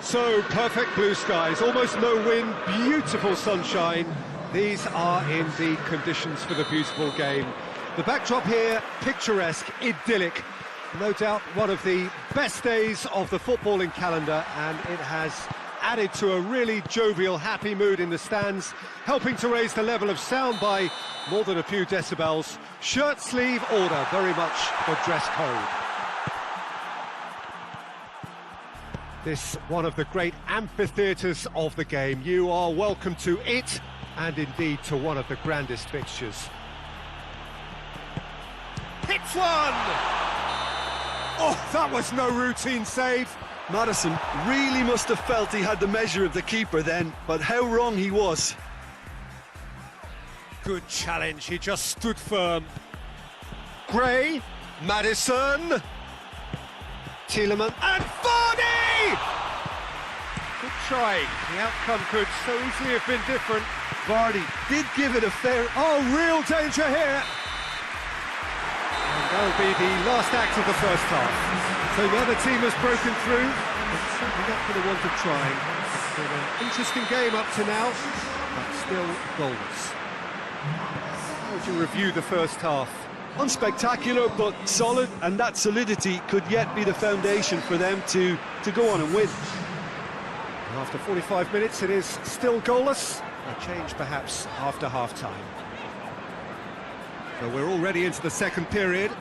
So, perfect blue skies, almost no wind, beautiful sunshine. These are indeed conditions for the beautiful game. The backdrop here, picturesque, idyllic. No doubt one of the best days of the footballing calendar, and it has added to a really jovial, happy mood in the stands, helping to raise the level of sound by more than a few decibels. Shirt sleeve order, very much the dress code. This one of the great amphitheatres of the game. You are welcome to it, and indeed to one of the grandest fixtures. Hits one! Oh, that was no routine save. Maddison really must have felt he had the measure of the keeper then, but how wrong he was. Good challenge, he just stood firm. Gray, Maddison, Tielemans, and Vardy! Good try, the outcome could so easily have been different. Vardy did give it a fair... Oh, real danger here! And that'll be the last act of the first half. So the other team has broken through, but certainly not for the want of trying. It's been an interesting game up to now, but still goals. How would you review the first half? Unspectacular, but solid, and that solidity could yet be the foundation for them to go on and win. After 45 minutes, it is still goalless. A change perhaps after half-time. So we're already into the second period.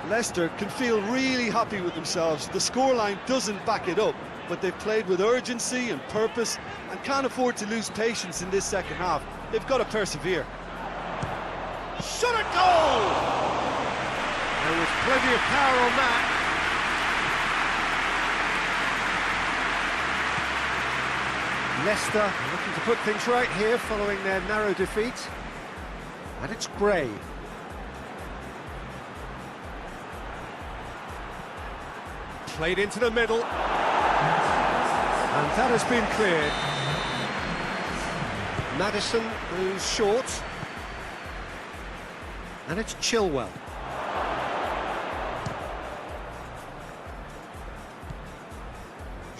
Leicester can feel really happy with themselves. The scoreline doesn't back it up, but they've played with urgency and purpose and can't afford to lose patience in this second half. They've got to persevere. Shot at goal! There was plenty of power on that. Leicester looking to put things right here following their narrow defeat. And it's Gray. Played into the middle. And that has been cleared. Maddison moves short. And it's Chilwell.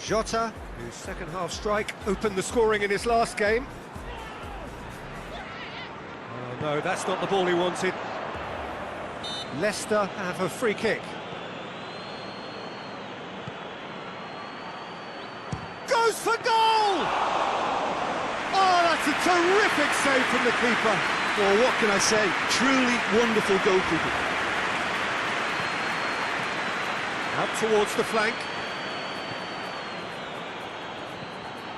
Jota, whose second half strike opened the scoring in his last game. Oh no, that's not the ball he wanted. Leicester have a free kick. Goes for goal! Oh, that's a terrific save from the keeper. Well, what can I say? Truly wonderful goalkeeping. Out towards the flank.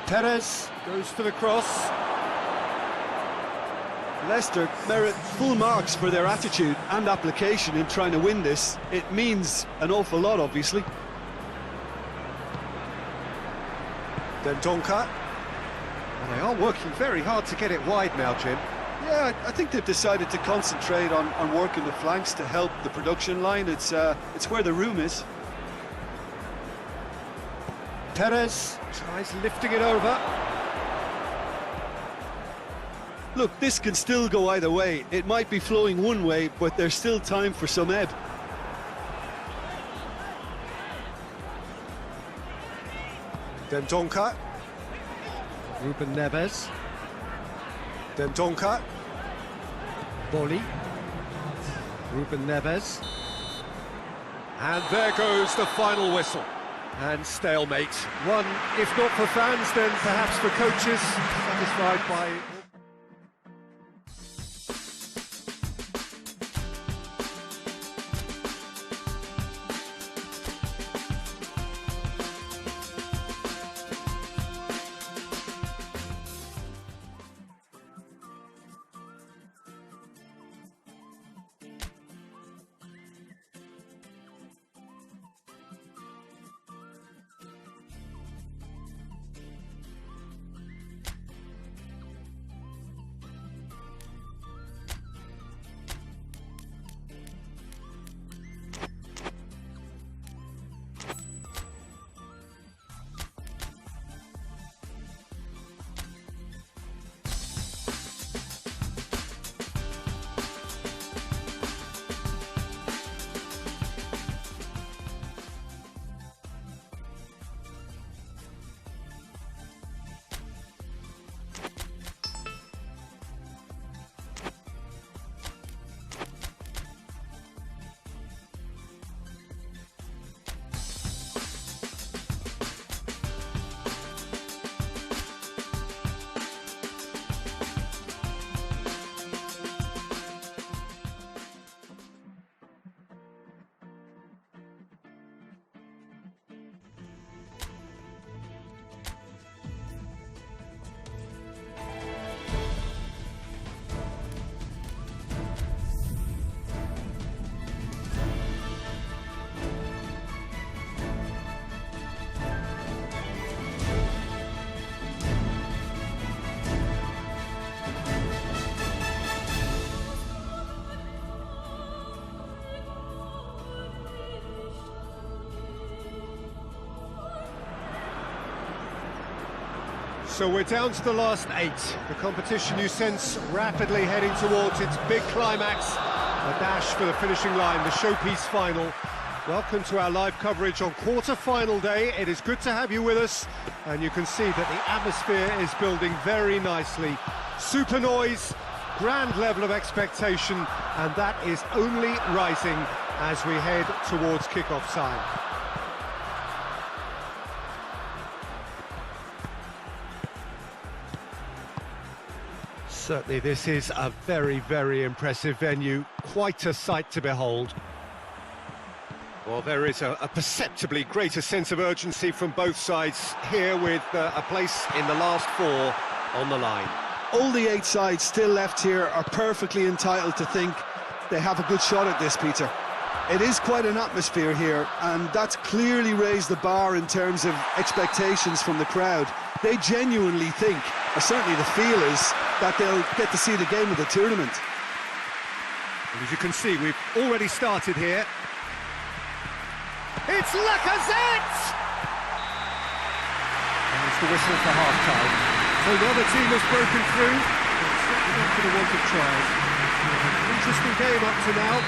Perez goes for the cross. Leicester merit full marks for their attitude and application in trying to win this. It means an awful lot, obviously. Dendoncker. Well, they are working very hard to get it wide now, Jim. Yeah, I think they've decided to concentrate on working the flanks to help the production line. It's where the room is. Perez tries lifting it over. Look, this can still go either way. It might be flowing one way, but there's still time for some ebb. Dendoncker. Ruben Neves. Dendoncker. Bolly. Ruben Neves. And there goes the final whistle. And stalemate. One, if not for fans, then perhaps for coaches, satisfied by So we're down to the last 8. The competition you sense rapidly heading towards its big climax. A dash for the finishing line, the showpiece final. Welcome to our live coverage on quarter-final day. It is good to have you with us, and you can see that the atmosphere is building very nicely. Super noise, grand level of expectation, and that is only rising as we head towards kick-off time. Certainly this is a very, very impressive venue, quite a sight to behold. Well, there is a perceptibly greater sense of urgency from both sides here, with a place in the last 4 on the line. All the 8 sides still left here are perfectly entitled to think they have a good shot at this, Peter. It is quite an atmosphere here, and that's clearly raised the bar in terms of expectations from the crowd. They genuinely think, or certainly the feel is, that they'll get to see the game of the tournament. And as you can see, we've already started here. It's Lacazette! And it's the whistle for half-time. So the other team has broken through. It's certainly not going to want to try. Interesting game up to now.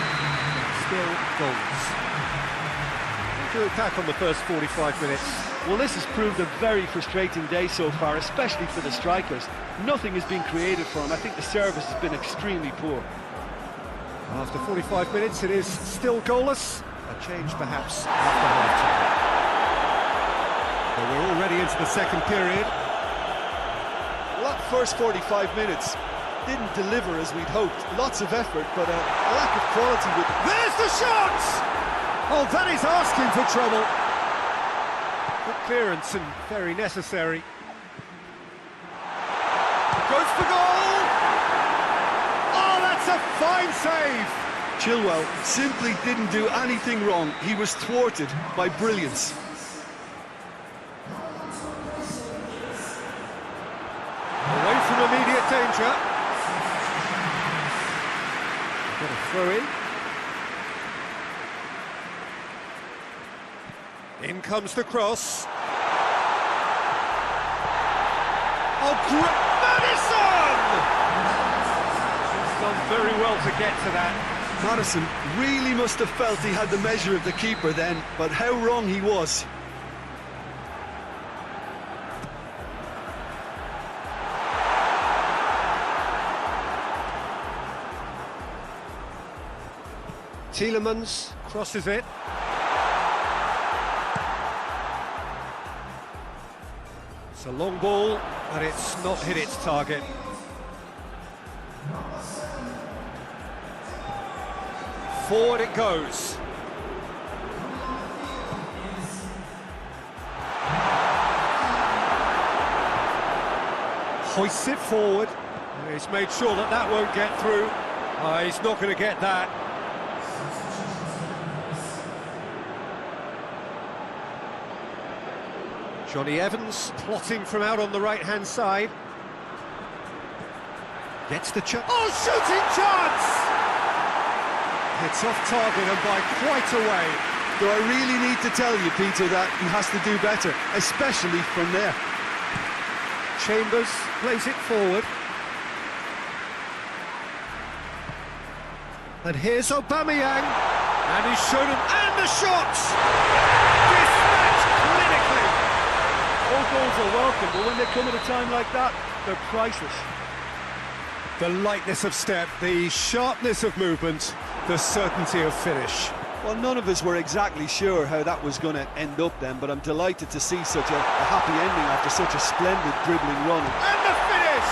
Still goals. We'll do it back on the first 45 minutes. Well, this has proved a very frustrating day so far, especially for the strikers. Nothing has been created for them. I think the service has been extremely poor. After 45 minutes, it is still goalless. A change, perhaps, after half-time. But we're already into the second period. Well, that first 45 minutes didn't deliver as we'd hoped. Lots of effort, but a lack of quality with it. There's the shot! Oh, that is asking for trouble. Good clearance and very necessary. Goes for goal! Oh, that's a fine save! Chilwell simply didn't do anything wrong. He was thwarted by brilliance. Away from immediate danger. Got a throw in. In comes the cross. Oh, great! Maddison! He's done very well to get to that. Maddison really must have felt he had the measure of the keeper then, but how wrong he was. Tielemans crosses it. It's a long ball, but it's not hit its target. Forward it goes. Hoists it forward. He's made sure that that won't get through. He's not going to get that. Johnny Evans plotting from out on the right-hand side. Gets the chance. Oh, shooting chance! It's off target and by quite a way. Do I really need to tell you, Peter, that he has to do better, especially from there? Chambers plays it forward. And here's Aubameyang. And he's shown him. And the shots! Dispatched clinically. All goals are welcome, but when they come at a time like that, they're priceless. The lightness of step, the sharpness of movement, the certainty of finish. Well, none of us were exactly sure how that was going to end up then, but I'm delighted to see such a happy ending after such a splendid dribbling run. And the finish!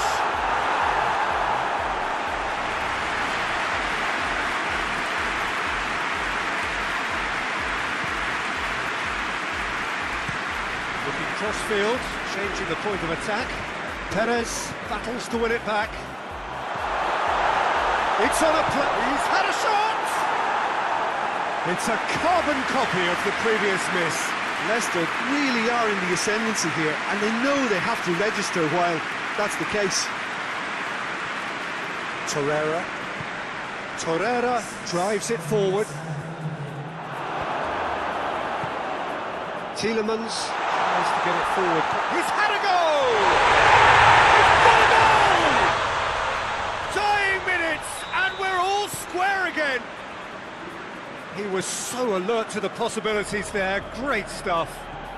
Looking cross-field, changing the point of attack. Perez battles to win it back. It's on a play. He's had a shot! It's a carbon copy of the previous miss. Leicester really are in the ascendancy here, and they know they have to register while that's the case. Torreira drives it forward. Tielemans tries to get it forward. He's had a goal! He was so alert to the possibilities there. Great stuff.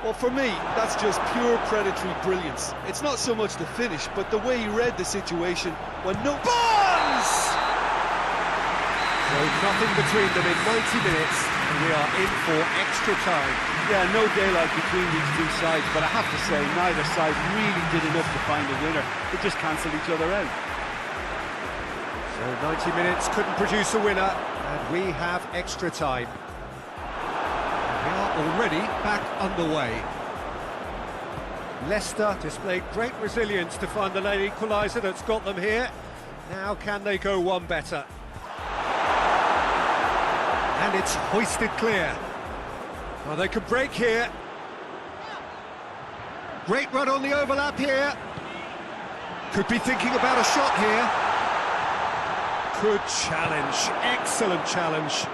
Well, for me, that's just pure predatory brilliance. It's not so much the finish, but the way he read the situation when no... Barnes! So nothing between them in 90 minutes, and we are in for extra time. Yeah, no daylight between these two sides, but I have to say, neither side really did enough to find a winner. They just cancelled each other out. So 90 minutes couldn't produce a winner, and we have extra time. We are already back underway. Leicester displayed great resilience to find the late equaliser that's got them here. Now can they go one better? And it's hoisted clear. Well, they could break here. Great run on the overlap here. Could be thinking about a shot here. Good challenge, excellent challenge.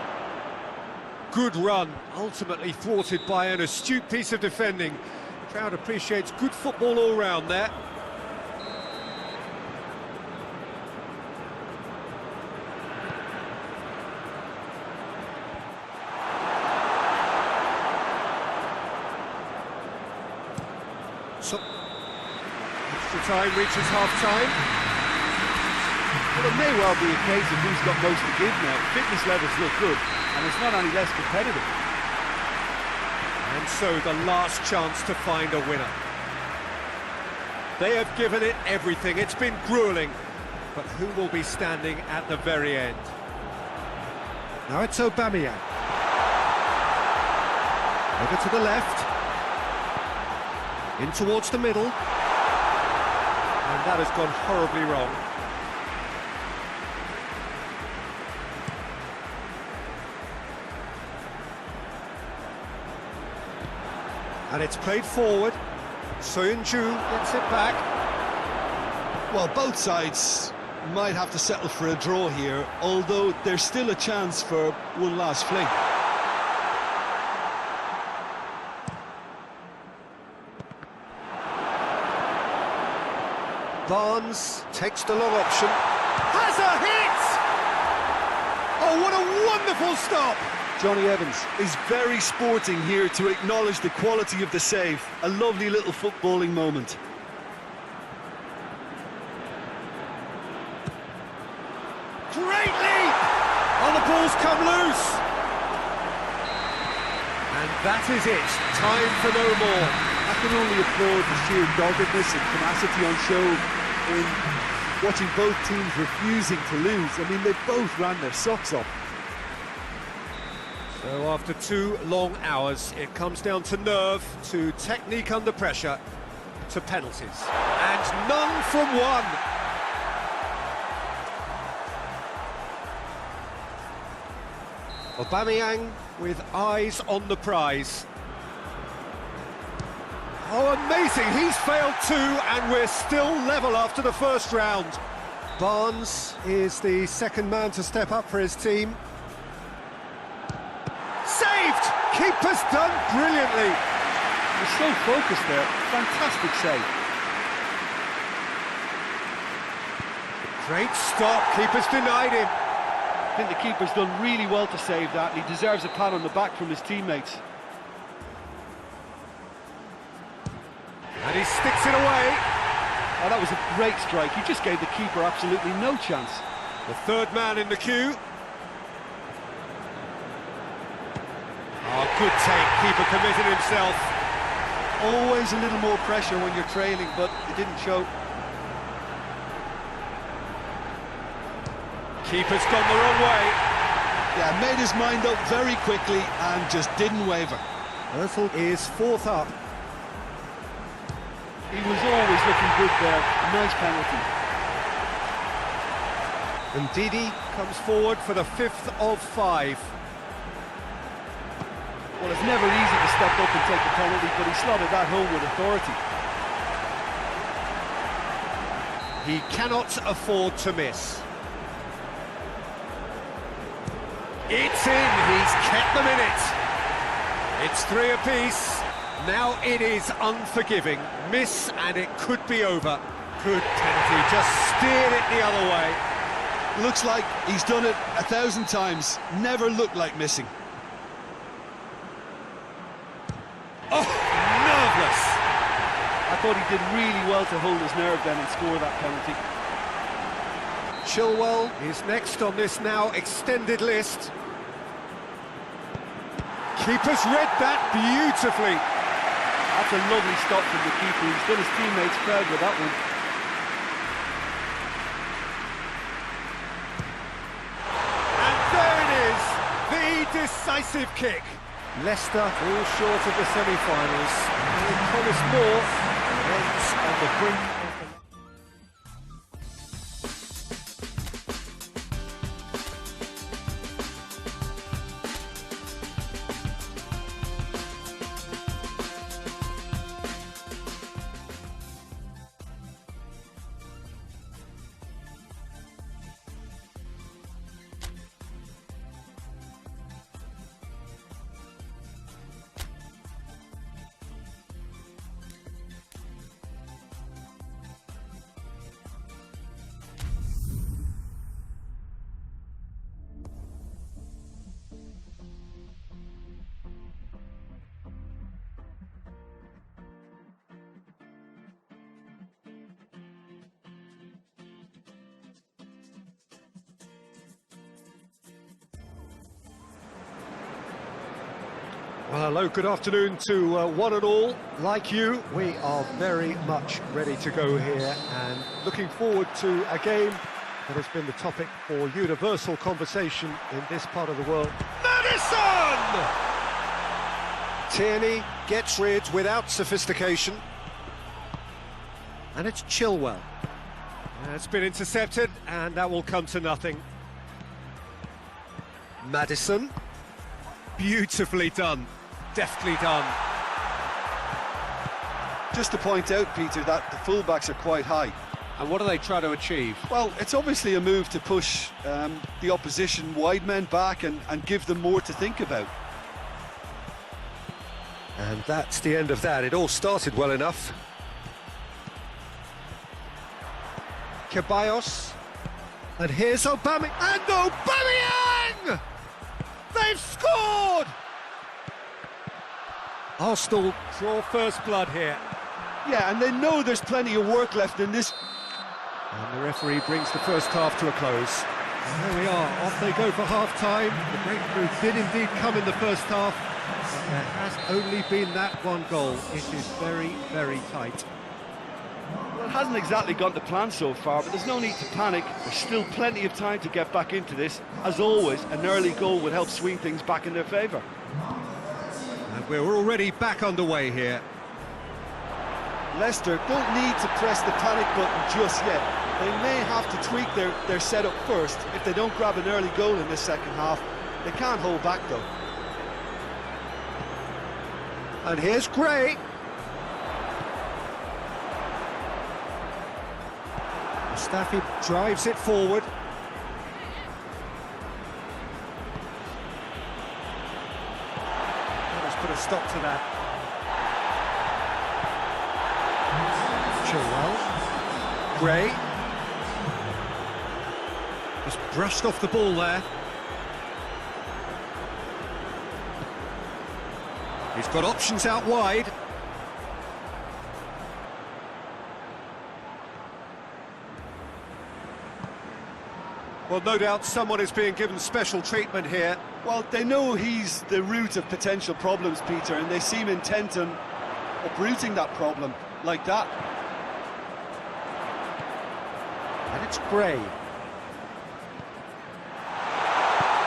Good run, ultimately thwarted by an astute piece of defending. The crowd appreciates good football all round there. So, extra time reaches half-time. Well, it may well be a case of who's got most to give now. Fitness levels look good, and it's not any less competitive. And so the last chance to find a winner. They have given it everything. It's been gruelling. But who will be standing at the very end? Now it's Aubameyang. Over to the left. In towards the middle. And that has gone horribly wrong. And it's played forward. Soyuncu gets it back. Well, both sides might have to settle for a draw here, although there's still a chance for one last fling. Barnes takes the long option. Has a hit! Oh, what a wonderful stop! Johnny Evans is very sporting here to acknowledge the quality of the save. A lovely little footballing moment. Great leap! Oh, the ball's come loose! And that is it. Time for no more. I can only applaud the sheer doggedness and tenacity on show in watching both teams refusing to lose. I mean, they both ran their socks off. So after 2 long hours, it comes down to nerve, to technique under pressure, to penalties. And none from one. Aubameyang with eyes on the prize. Oh, amazing, he's failed too, and we're still level after the first round. Barnes is the second man to step up for his team. Saved! Keeper's done brilliantly. He's so focused there, fantastic save. Great stop, keeper's denied him. I think the keeper's done really well to save that, and he deserves a pat on the back from his teammates. And he sticks it away. Oh, that was a great strike. He just gave the keeper absolutely no chance. The third man in the queue. Oh, good take. Keeper committed himself. Always a little more pressure when you're trailing, but it didn't show. Keeper's gone the wrong way. Yeah, made his mind up very quickly and just didn't waver. Özil is fourth up. He was always looking good there. Nice penalty. And Didi comes forward for the 5th of 5. Well, it's never easy to step up and take the penalty, but he slotted that home with authority. He cannot afford to miss. It's in, he's kept them in it. It's 3 apiece. Now it is unforgiving. Miss and it could be over. Good penalty, just steered it the other way. Looks like he's done it 1,000 times. Never looked like missing. thought he did really well to hold his nerve then and score that penalty. Chilwell is next on this now extended list. Keeper's read that beautifully. That's a lovely stop from the keeper. He's done his teammates proud with that one. And there it is, the decisive kick. Leicester all short of the semi-finals. And they promise more. It ends on the brink of the... Well, hello, good afternoon to one and all. Like you, we are very much ready to go here and looking forward to a game that has been the topic for universal conversation in this part of the world. Maddison! Tierney gets rid without sophistication. And it's Chilwell. It's been intercepted and that will come to nothing. Maddison. Beautifully done. Deftly done. Just to point out, Peter, that the fullbacks are quite high. And what do they try to achieve? Well, it's obviously a move to push the opposition wide men back and give them more to think about. And that's the end of that. It all started well enough. Ceballos. And here's Aubameyang. And Aubameyang! They've scored! Arsenal draw first blood here. Yeah, and they know there's plenty of work left in this. And the referee brings the first half to a close. And there we are, off they go for half-time. The breakthrough did indeed come in the first half, but there has only been that one goal. It is very, very tight. Well, it hasn't exactly gone to plan so far, but there's no need to panic. There's still plenty of time to get back into this. As always, an early goal would help swing things back in their favour. And we're already back underway here. Leicester don't need to press the panic button just yet. They may have to tweak their setup first. If they don't grab an early goal in this second half, they can't hold back though. And here's Gray. Mustafi drives it forward. Let's put a stop to that. Chilwell. Gray. Just brushed off the ball there. He's got options out wide. Well, no doubt someone is being given special treatment here. Well, they know he's the root of potential problems, Peter, and they seem intent on uprooting that problem like that. And it's Gray.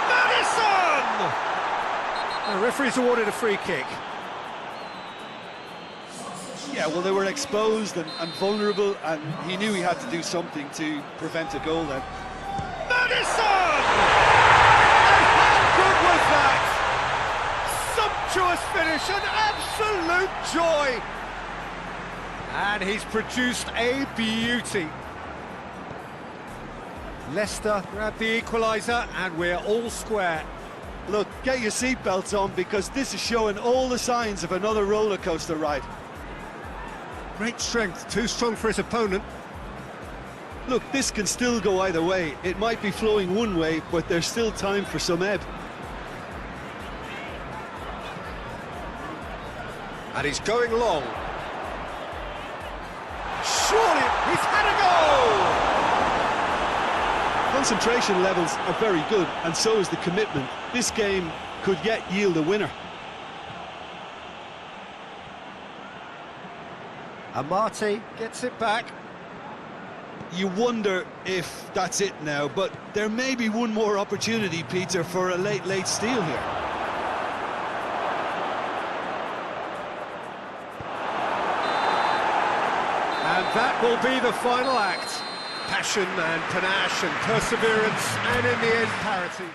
Maddison! The referee's awarded a free kick. Yeah, well, they were exposed and vulnerable, and he knew he had to do something to prevent a goal then. Maddison! And how good was that? Sumptuous finish, an absolute joy! And he's produced a beauty. Leicester grab the equaliser and we're all square. Look, get your seatbelts on because this is showing all the signs of another roller coaster ride. Great strength, too strong for his opponent. Look, this can still go either way. It might be flowing one way, but there's still time for some ebb. And he's going long. He's had a goal! Concentration levels are very good, and so is the commitment. This game could yet yield a winner. Amati gets it back. You wonder if that's it now, but there may be one more opportunity, Peter, for a late steal here. And that will be the final act. Passion and panache and perseverance, and in the end, parity.